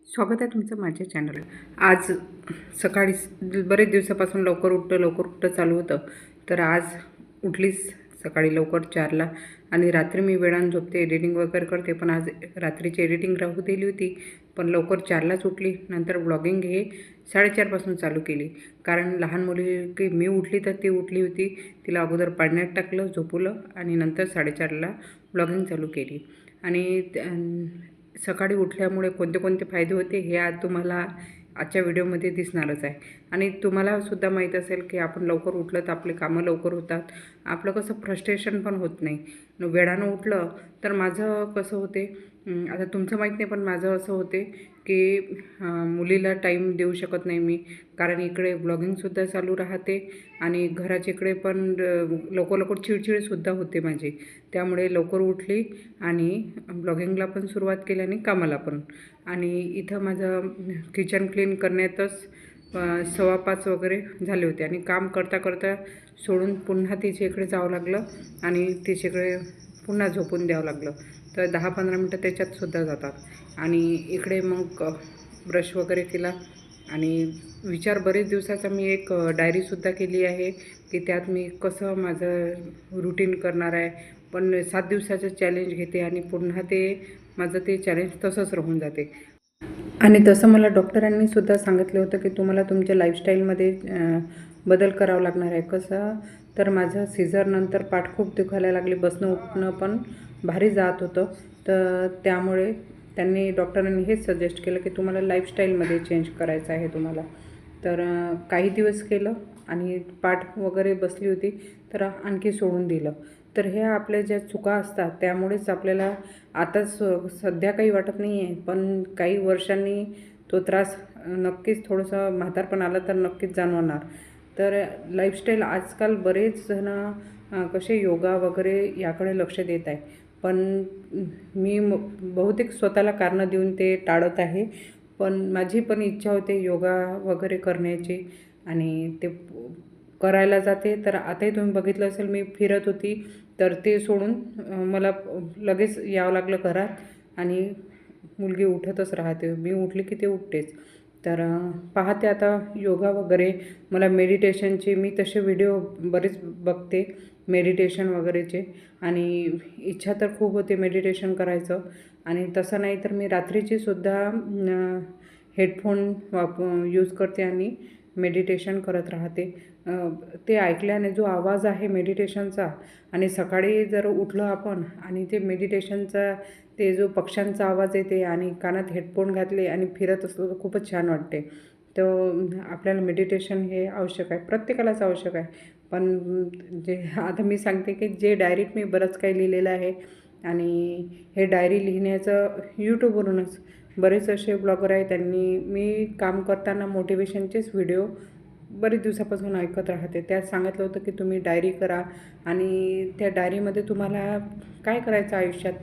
स्वागत आहे तुमचं माझ्या चॅनल। आज सकाळी बरेच दिवसापासून लवकर उठतं चालू होतं, तर आज उठलीच सकाळी लवकर 4ला आणि रात्री मी वेळानं झोपते, एडिटिंग वगैरे करते। पण आज रात्रीची एडिटिंग राहू दिली होती, पण लवकर 4लाच उठली। नंतर ब्लॉगिंग हे 4:30 पासून चालू केली, कारण लहान मुली की मी उठली तर ती उठली होती, तिला अगोदर पाळण्यात टाकलं, झोपवलं आणि नंतर 4:30ला ब्लॉगिंग चालू केली। आणि सकाळी उठल्यामुळे कोणते कोणते फायदे होते हे आज तुम्हाला आजच्या व्हिडिओमध्ये दिसणारच आहे। आणि तुम्हाला सुद्धा माहीत असेल की आपण लवकर उठलं तर आपले कामं लवकर होतात, आपलं कसं फ्रस्ट्रेशन पण होत नाही। वेळानं उठलं तर माझं कसं होते, आता तुमचं माहीत नाही पण माझं असं होते की मुलीला टाईम देऊ शकत नाही मी, कारण इकडे ब्लॉगिंगसुद्धा चालू राहते आणि घराच्या इकडे पण लवकर चिडचिडसुद्धा होते माझी। त्यामुळे लवकर उठली आणि ब्लॉगिंगला पण सुरुवात केली आणि कामाला पण। आणि इथं माझं किचन क्लीन करण्यातच 4:15 वगैरे झाले होते आणि काम करता करता सोडून पुन्हा तिच्या इकडे जावं लागलं आणि तिच्याकडे पुन्हा झोपून द्यावं लागलं, तर 10-15 मिनटं त्याच्यातसुद्धा जातात। आणि इकडे मग ब्रश वगैरे केला आणि विचार बरेच दिवसाचा मी एक डायरीसुद्धा केली आहे की त्यात मी कसं माझं रुटीन करणार आहे। पण 7 दिवसाचं चॅलेंज घेते आणि पुन्हा ते माझं ते चॅलेंज तसंच राहून जाते। आणि तसं मला डॉक्टरांनीसुद्धा सांगितलं होतं की तुम्हाला तुमच्या लाईफस्टाईलमध्ये बदल करावा लागणार आहे। कसं तर माझं सीझरनंतर पाठ खूप दुखायला लागली, बसणं उठणं पण भारी जात होतं, तर त्यामुळे त्यांनी डॉक्टरांनी हेच सजेस्ट केलं की तुम्हाला लाईफस्टाईलमध्ये चेंज करायचं आहे तुम्हाला। तर काही दिवस केलं आणि पाठ वगैरे बसली होती तर आणखी सोडून दिलं। तर ह्या आपल्या ज्या चुका असतात त्यामुळेच आपल्याला आता सध्या काही वाटत नाही आहे, पण काही वर्षांनी तो त्रास नक्कीच थोडंसं म्हातारपण आलं तर नक्कीच जाणवणार। तर लाईफस्टाईल आजकाल बरेच जण कसे योगा वगैरे याकडे लक्ष देत आहे, पण मी बहुतेक स्वतःला कारणं देऊन ते टाळत आहे। पण माझी पण इच्छा होते योगा वगैरे करण्याची आणि ते करायला जाते। तर आताही तुम्ही बघितलं असेल मी फिरत होती, तर ते सोडून मला लगेच यावं लागलं घरात आणि मुलगी उठतच राहते, मी उठली की ते उठतेच। तर पाहते आता योगा वगैरे, मला मेडिटेशनचे मी तसे व्हिडिओ बरेच बघते मेडिटेशन वगैरेचे, आणि इच्छा तर खूप होते मेडिटेशन करायचं। आणि तसं नाही तर मी रात्रीचीसुद्धा हेडफोन यूज करते आणि मेडिटेशन करत राहते। ते ऐकल्याने जो आवाज आहे मेडिटेशनचा, आणि सकाळी जर उठलं आपण आणि ते मेडिटेशनचा ते जो पक्ष्यांचा आवाज येते आणि कानात हेडफोन घातले आणि फिरत असलो तर खूपच छान वाटते। तर आपल्याला मेडिटेशन हे आवश्यक आहे, प्रत्येकालाच आवश्यक आहे। पण जे आता मी सांगते की जे डायरीत मी बरंच काही लिहिलेलं आहे, आणि हे डायरी लिहिण्याचं यूट्यूबवरूनच बरेच असे ब्लॉगर आहेत, त्यांनी मी काम करताना मोटिवेशनचेच व्हिडिओ बरेच दिवसापासून ऐकत राहते। त्यात सांगितलं होतं की तुम्ही डायरी करा आणि त्या डायरीमध्ये तुम्हाला काय करायचं आयुष्यात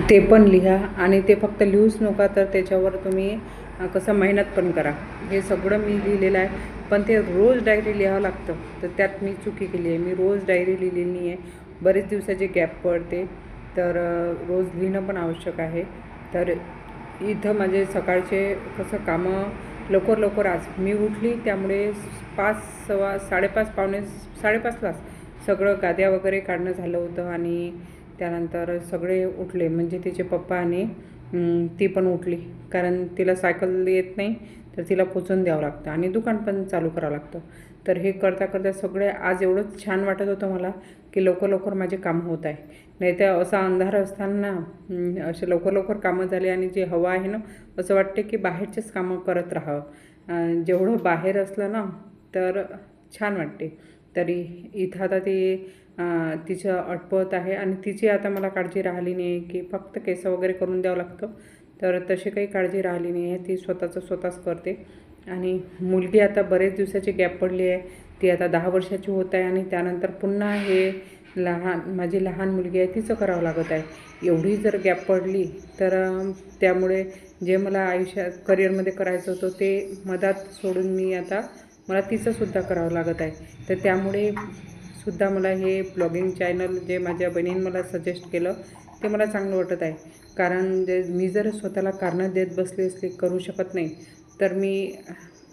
ते पण लिहा, आणि ते फक्त लिहूच नका तर त्याच्यावर तुम्ही कसं मेहनत पण करा। हे सगळं मी लिहिलेलं आहे, पण ते रोज डायरी लिहावं लागतं, तर त्यात मी चुकी केली आहे। मी रोज डायरी लिहिलेली नाही आहे, बरेच दिवसाचे गॅप पडते, तर रोज लिहिणं पण आवश्यक आहे। तर इथं माझे सकाळचे कसं कामं लवकर आज मी उठली, त्यामुळे 5:15 पावणे 5:30लाच सगळं गाद्या वगैरे काढणं झालं होतं। आणि त्यानंतर सगळे उठले, म्हणजे तिचे पप्पा आणि ती पण उठली, कारण तिला सायकल येत नाही तर तिला पोचून द्यावं लागतं आणि दुकान पण चालू करावं लागतं। तर हे करता करता सगळे आज एवढं छान वाटत होतं मला की लवकर माझे काम होत आहे। नाही तर असा अंधार असताना असे लवकर कामं झाले, आणि जे हवा आहे ना, असं वाटते की बाहेरचेच कामं करत राहावं। जेवढं बाहेर असलं ना तर छान वाटते। तरी इथं आता ती तिचं अटपत आहे, आणि तिची आता मला काळजी राहिली नाही की फक्त केस वगैरे करून द्यावं लागतं, तर तशी काही काळजी राहिली नाही आहे, ती स्वतःच करते। आणि मुलगी आता बरेच दिवसाची गॅप पडली आहे, ती आता 10 वर्षाची होत आहे, आणि त्यानंतर पुन्हा हे माझी लहान मुलगी आहे तिचं करावं लागत आहे। एवढी जर गॅप पडली तर त्यामुळे जे मला आयुष्यात करिअरमध्ये करायचं होतं ते मधात सोडून मला तिचंसुद्धा करावं लागत आहे। तर त्यामुळे सुद्धा मला हे ब्लॉगिंग चॅनल जे माझ्या बहिणीने मला सजेस्ट केलं ते मला चांगलं वाटत आहे. कारण मी जर स्वतःला कारणं देत बसले असले, करू शकत नाही, तर मी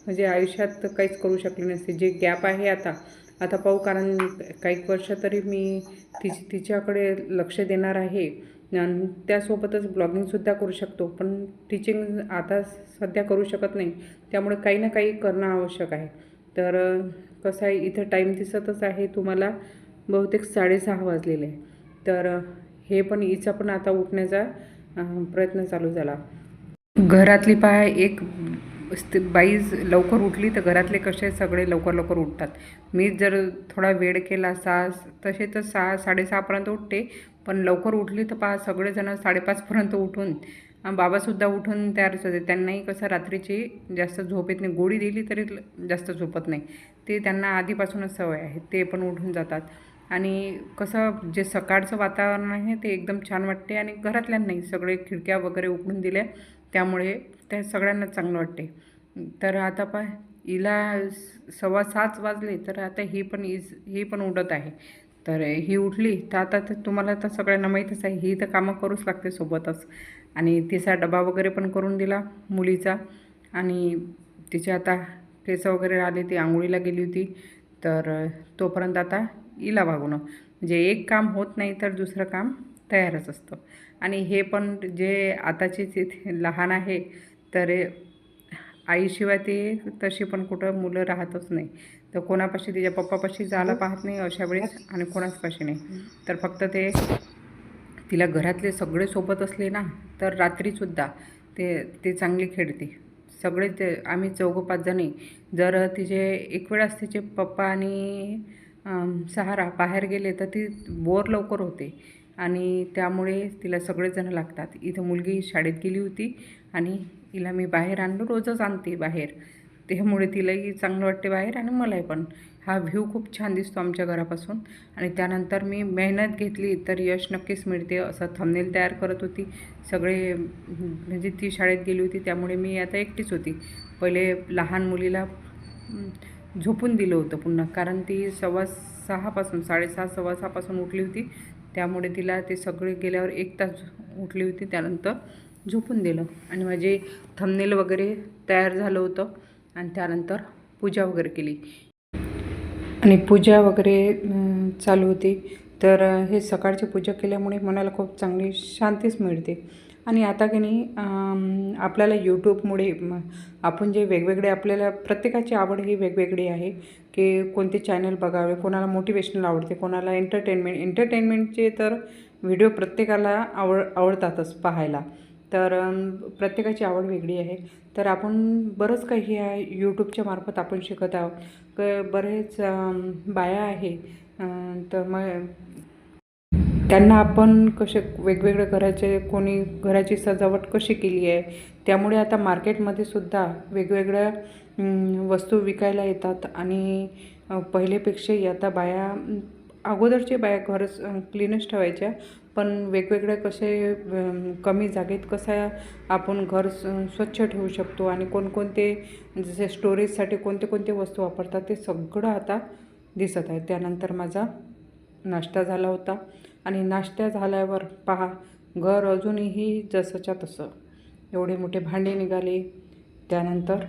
म्हणजे आयुष्यात काहीच करू शकले नसते. जे गॅप आहे आता पाहू, कारण काही वर्ष तरी मी तिच्याकडे लक्ष देणार आहे आणि त्यासोबतच ब्लॉगिंगसुद्धा करू शकतो. पण टीचिंग आता सध्या करू शकत नाही, त्यामुळे काही ना काही करणं आवश्यक आहे. तर कसं आहे, इथं टाईम दिसतच आहे तुम्हाला, बहुतेक 6:30 वाजलेले आहे. तर हे पण हिचा पण आता उठण्याचा प्रयत्न चालू झाला. घरातली एक बाई लवकर उठली तर घरातले कसे सगळे लवकर लवकर उठतात. मी जर थोडा वेळ केला तसे तर 6-6:30पर्यंत उठते, पण लवकर उठली तर सगळेजण 5:30पर्यंत उठून, बाबासुद्धा उठून तयारच होते. त्यांनाही कसं रात्रीची जास्त झोप येत नाही, गोळी दिली तरी जास्त झोपत नाही. ते त्यांना आधीपासूनच सवय आहे, ते पण उठून जातात. आणि कसं जे सकाळचं वातावरण आहे ते एकदम छान वाटते. आणि घरातल्यांनाही सगळे खिडक्या वगैरे उघडून दिल्या, त्यामुळे त्या सगळ्यांनाच चांगलं वाटते. तर आता हिला 6:15 वाजले, तर आता ही पण उठत आहे. तर ही उठली तर आता तर तुम्हाला तर सगळ्यांना माहीतच आहे, ही तर कामं करूच लागते सोबतच. आणि तिचा डबा वगैरे पण करून दिला मुलीचा. आणि तिचे आता केस वगैरे आले, ती आंघोळीला गेली होती. तर तोपर्यंत आता हिला वागवणं, म्हणजे एक काम होत नाही तर दुसरं काम तयारच असतं. आणि हे पण जे आताची लहान आहे, तर आईशिवाय ती तशी पण कुठं मुलं राहतच नाही. तर कोणापाशी तिच्या पप्पापाशी जायला पाहत नाही अशा वेळेस, आणि कोणाचपाशी नाही. तर फक्त तिला घरातले सगळे सोबत असले ना, तर रात्रीसुद्धा ते चांगली खेळते. सगळे आम्ही 4-5 जणी, जर तिचे एक वेळास तिचे पप्पा आणि सहारा बाहेर गेले तर ती बोर लवकर होते, आणि त्यामुळे तिला सगळेजण लागतात. इथं मुलगी शाळेत गेली होती आणि हिला मी बाहेर आणलं, रोजच आणते बाहेर, त्यामुळे तिलाही चांगलं वाटते बाहेर आणि मलाही पण. हा व्ह्यू खूप छान दिसतो आमच्या घरापासून. आणि त्यानंतर मी मेहनत घेतली तर यश नक्कीच मिळते असं थंबनेल तयार करत होती. सगळे म्हणजे ती शाळेत गेली होती, त्यामुळे मी आता एकटीच होती. पहिले लहान मुलीला झोपून दिलं होतं पुन्हा, कारण ती 6:15 6:30 उठली होती, त्यामुळे तिला ते सगळे गेल्यावर 1 तास उठली होती. त्यानंतर झोपून दिलं आणि माझे थंबनेल वगैरे तयार झालं होतं. आणि त्यानंतर पूजा वगैरे केली आणि पूजा वगैरे चालू होती. तर हे सकाळची पूजा केल्यामुळे मनाला खूप चांगली शांतीच मिळते. आणि आता की नाही, आपल्याला यूट्यूबमुळे आपण जे वेगवेगळे, आपल्याला प्रत्येकाची आवड ही वेगवेगळी आहे, की कोणते चॅनल बघावे. कोणाला मोटिवेशनल आवडते, कोणाला एंटरटेनमेंटचे तर व्हिडिओ प्रत्येकाला आवडतातच पाहायला. तर प्रत्येकाची आवड वेगळी आहे. तर आपण बरंच काही यूट्यूबच्या मार्फत आपण शिकत आहोत. बरेच बाया आहे, तर मग त्यांना आपण कसे वेगवेगळ्या कोणी घराची सजावट कशी केली आहे, त्यामुळे आता मार्केटमध्ये सुद्धा वेगवेगळ्या वस्तू विकायला येतात. आणि पहिलेपेक्षाही आता अगोदरचे बाया घर क्लीनच ठेवायच्या, पण वेगवेगळे कसे कमी जागेत कसं आपण घर स्वच्छ ठेवू शकतो, आणि कोणकोणते जसे स्टोरेजसाठी कोणते वस्तू वापरतात ते सगळं आता दिसत आहे. त्यानंतर माझा नाश्ता झाला होता, आणि नाश्ता झाल्यावर पहा, घर अजूनही जसंच्या तसं, एवढे मोठे भांडे निघाले. त्यानंतर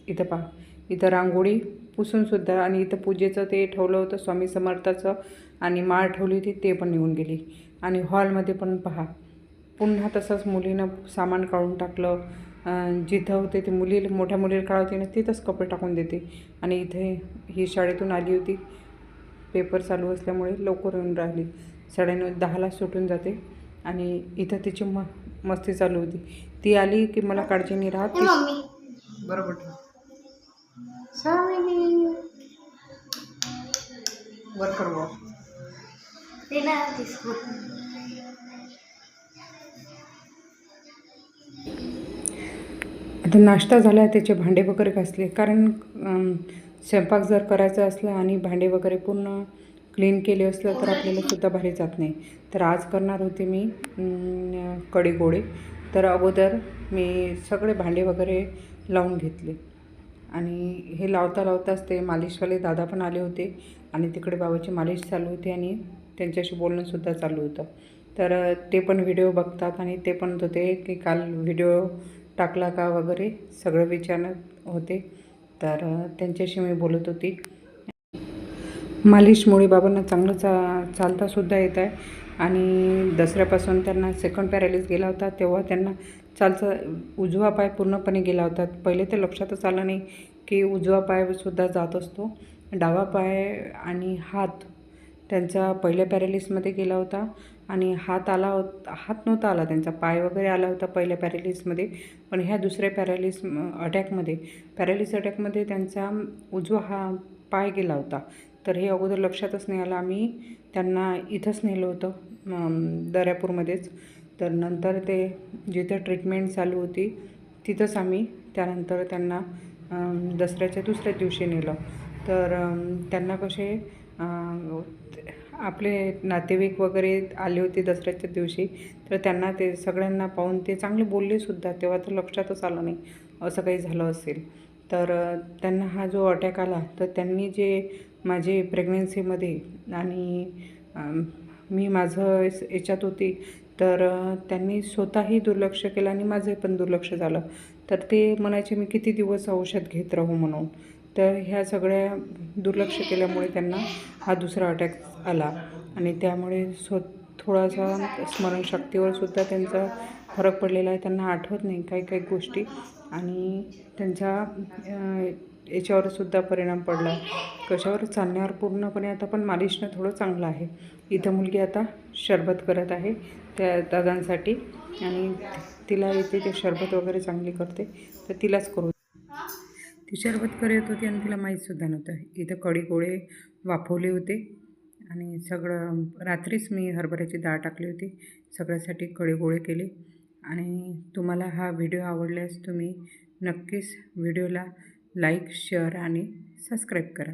इथं पहा, इथं रांगोळी पुसूनसुद्धा, आणि इथं पूजेचं ते ठेवलं होतं स्वामी समर्थाचं, आणि माळ ठेवली होती, ते पण निघून गेली. आणि हॉलमध्ये पण पहा, पुन्हा तसंच मुलीनं सामान काढून टाकलं. जिथं होते ते मोठ्या मुलीला काढवते ना, तिथंच कपडे टाकून देते. आणि इथे ही शाळेतून आली होती, पेपर चालू असल्यामुळे लवकर येऊन राहिली, 9:30-10ला सुटून जाते. आणि इथं तिची मस्ती चालू होती. ती आली की मला काळजी नाही राहत. बरोबर वर करू. आता नाश्ता झाला, त्याचे भांडे वगैरे घासले, कारण स्वयंपाक जर करायचा असला आणि भांडे वगैरे पूर्ण क्लीन केले असलं तर आपल्याला सुद्धा भारी जात नाही. तर आज करणार होते मी कढी गोळे. तर अगोदर मी सगळे भांडे वगैरे लावून घेतले, आणि हे लावताच ते मालिशवाले दादा पण आले होते, आणि तिकडे बाबाची मालिश चालू होती, आणि त्यांच्याशी बोलणंसुद्धा चालू होतं. तर ते पण व्हिडिओ बघतात आणि ते पण म्हणत होते की काल व्हिडिओ टाकला का वगैरे सगळं विचारत होते. तर त्यांच्याशी मी बोलत होती. मालिशमुळे बाबांना चांगलं चालतासुद्धा येत आहे आणि दसऱ्यापासून त्यांना सेकंड पॅरालिस गेला होता, तेव्हा त्यांना उजवा पाय पूर्णपणे गेला होता. पहिले तर लक्षातच आलं नाही की उजवा पायसुद्धा जात असतो. डावा पाय आणि हात त्यांचा पहिल्या पॅरालिसमध्ये गेला होता आणि हात नव्हता आला त्यांचा, पाय वगैरे आला होता पहिल्या पॅरालिसमध्ये. पण ह्या दुसऱ्या पॅरालिस अटॅकमध्ये त्यांचा उजवा पाय गेला होता. तर हे अगोदर लक्षातच नाही आलं. आम्ही त्यांना इथंच नेलं होतं दर्यापूरमध्येच. तर नंतर ते जिथं ट्रीटमेंट चालू होती तिथंच आम्ही त्यानंतर त्यांना दसऱ्याच्या दुसऱ्या दिवशी नेलं. तर त्यांना कसे आपले नातेवाईक वगैरे आले होते दसऱ्याच्या दिवशी. तर त्यांना ते सगळ्यांना पाहून ते चांगले बोललेसुद्धा. तेव्हा तर लक्षातच आलं नाही असं काही झालं असेल. तर त्यांना हा जो अटॅक आला तर त्यांनी जे माझे प्रेग्नन्सीमध्ये आणि मी माझं याच्यात होती, तर त्यांनी स्वतःही दुर्लक्ष केलं आणि माझं पण दुर्लक्ष झालं. तर ते म्हणायचे मी किती दिवस औषध घेत राहू म्हणून. तर ह्या सगळ्या दुर्लक्ष केल्यामुळे त्यांना हा दुसरा अटॅक आला आणि त्यामुळे थोडासा स्मरणशक्तीवरसुद्धा त्यांचा फरक पडलेला आहे. त्यांना आठवत नाही काही काही गोष्टी आणि त्यांच्या याच्यावरसुद्धा परिणाम पडला. कशावर? चालण्यावर पूर्णपणे. आता पण मालिशनं थोडं चांगलं आहे. इथं मुलगी आता शरबत करत आहे त्या दादांसाठी आणि तिला येते ते शरबत वगैरे चांगली करते, तर तिलाच करू. ती शरबत करत होती आणि तिला माहीतसुद्धा नव्हतं. इथं कढी गोळे वाफवले होते आणि सगळं रात्रीच मी हरभऱ्याची डाळ टाकली होती. सगळ्यासाठी कढी गोळे केले. आणि तुम्हाला हा व्हिडिओ आवडल्यास तुम्ही नक्कीच व्हिडिओला लाईक, शेअर आणि सबस्क्राईब करा.